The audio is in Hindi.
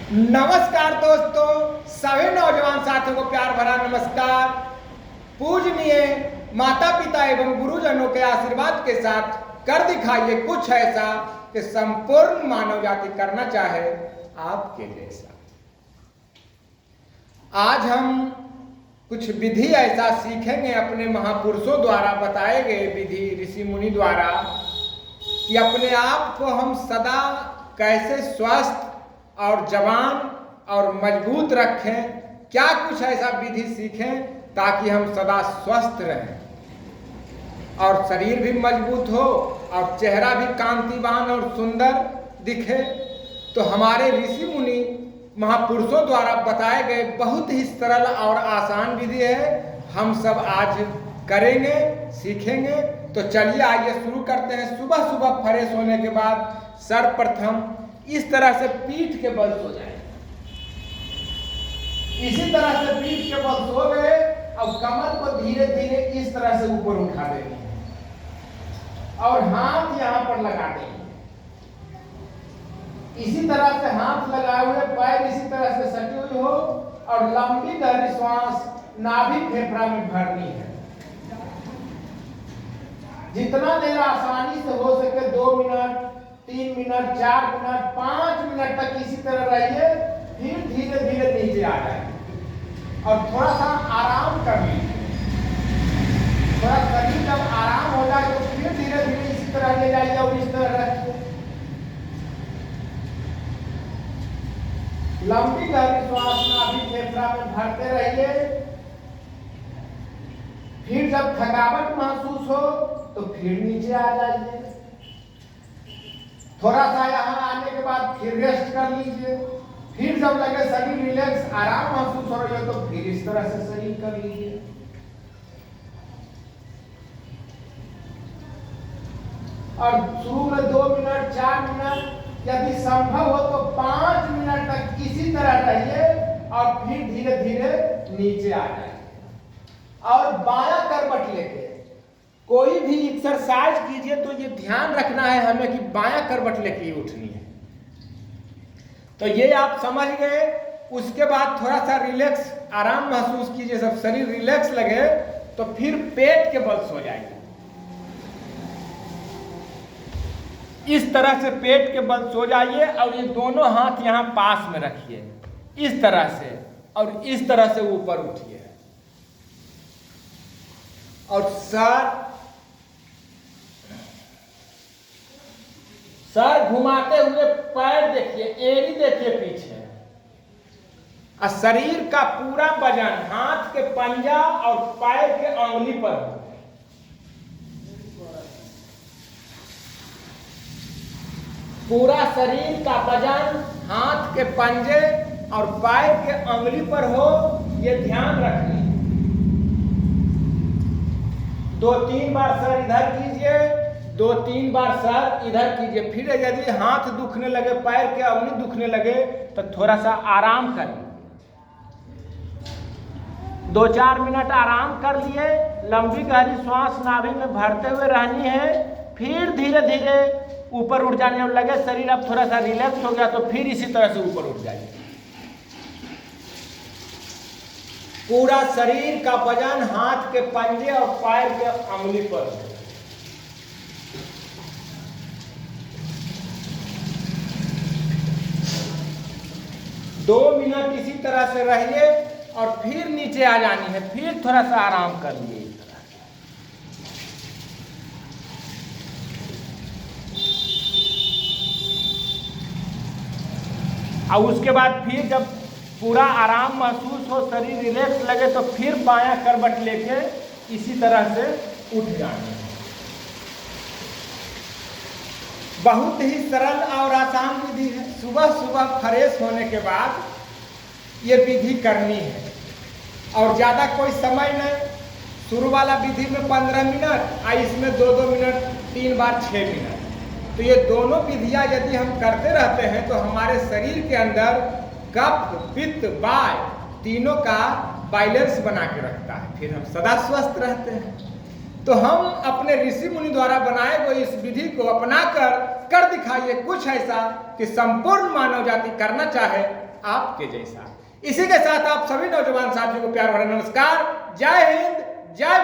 नमस्कार दोस्तों, सभी नौजवान साथियों को प्यार भरा नमस्कार। पूजनीय माता पिता एवं गुरुजनों के आशीर्वाद के साथ कर दिखाइए कुछ ऐसा कि संपूर्ण मानव जाति करना चाहे आपके जैसा। आज हम कुछ विधि ऐसा सीखेंगे अपने महापुरुषों द्वारा बताए गए विधि, ऋषि मुनि द्वारा, कि अपने आप को हम सदा कैसे स्वस्थ और जवान और मजबूत रखें। क्या कुछ ऐसा विधि सीखें ताकि हम सदा स्वस्थ रहें और शरीर भी मजबूत हो और चेहरा भी कांतिवान और सुंदर दिखे। तो हमारे ऋषि मुनि महापुरुषों द्वारा बताए गए बहुत ही सरल और आसान विधि है, हम सब आज करेंगे, सीखेंगे। तो चलिए आइए शुरू करते हैं। सुबह सुबह फ्रेश होने के बाद सर्वप्रथम इस तरह से पीठ के बल सो जाए। इसी तरह से पीठ के बल सो गए और कमर को धीरे धीरे इस तरह से ऊपर उठा देंगे और हाथ यहां पर लगा देंगे। इसी तरह से हाथ लगाए हुए पैर इसी तरह से सटी हुई हो और लंबी गहरी श्वास नाभि फेफड़ा में भरनी है। जितना देर आसानी से हो सके 2 मिनट, 3 मिनट, 4 मिनट, 5 मिनट तक इसी तरह रहिए, फिर धीरे धीरे नीचे आ जाए और थोड़ा सा आराम कर लीजिए। थोड़ा शरीर जब आराम हो जाए तो फिर धीरे धीरे इसी तरह ले जाइए और इस तरह रखिए। लंबी गहरी श्वास नाभि फेफड़ा में भरते रहिए। फिर जब थकावट महसूस हो तो फिर नीचे आ जाइए। थोड़ा सा यहाँ आने के बाद फिर रेस्ट कर लीजिए। फिर जब लगे शरीर रिलैक्स, आराम महसूस हो रही हो तो फिर इस तरह से शरीर कर लीजिए। और शुरू में 2 मिनट, 4 मिनट, यदि संभव हो तो 5 मिनट तक इसी तरह रहिए और फिर धीरे धीरे नीचे आ जाए। और बायां करवट लेके कोई भी एक्सरसाइज कीजिए तो ये ध्यान रखना है हमें कि बायां करवट लेके उठनी है। तो ये आप समझ गए। उसके बाद थोड़ा सा रिलैक्स, आराम महसूस कीजिए, सब शरीर रिलैक्स लगे तो फिर पेट के बल सो जाइए। इस तरह से पेट के बल सो जाइए और ये दोनों हाथ यहाँ पास में रखिए इस तरह से, और इस तरह से ऊपर उठिए और सर घुमाते हुए पैर देखिए, एड़ी देखिए पीछे, और शरीर का पूरा वजन हाथ के पंजा और पैर के अंगुली पर हो। पूरा शरीर का वजन हाथ के पंजे और पैर के अंगुली पर हो, ये ध्यान रखिए। 2-3 बार सर इधर कीजिए, 2-3 बार सर इधर कीजिए। फिर यदि हाथ दुखने लगे, पैर के अंगुली दुखने लगे तो थोड़ा सा आराम करिए। 2-4 मिनट आराम कर लिए। लंबी गहरी श्वास नाभि में भरते हुए रहनी है। फिर धीरे धीरे ऊपर उठ जाने और लगे शरीर अब थोड़ा सा रिलैक्स हो गया तो फिर इसी तरह से ऊपर उठ जाइए। पूरा शरीर का वजन हाथ के पंजे और पैर के अंगुली पर है। दो मिनट इसी तरह से रहिए और फिर नीचे आ जानी है। फिर थोड़ा सा आराम कर लिए इस तरह। और उसके बाद फिर जब पूरा आराम महसूस हो, शरीर रिलैक्स लगे तो फिर बायां करवट लेके इसी तरह से उठ जाना। बहुत ही सरल और आसान विधि है। सुबह सुबह फ्रेश होने के बाद ये विधि करनी है और ज़्यादा कोई समय नहीं। शुरू वाला विधि में 15 मिनट, इसमें 2-2 मिनट, 3 बार 6 मिनट। तो ये दोनों विधियाँ यदि हम करते रहते हैं तो हमारे शरीर के अंदर कफ, पित्त, वायु तीनों का बैलेंस बना के रखता है। फिर हम सदा स्वस्थ रहते हैं। तो हम अपने ऋषि मुनि द्वारा बनाए हुए इस विधि को अपनाकर कर दिखाइए कुछ ऐसा कि संपूर्ण मानव जाति करना चाहे आपके जैसा। इसी के साथ आप सभी नौजवान साथियों को प्यार भरा नमस्कार। जय हिंद, जय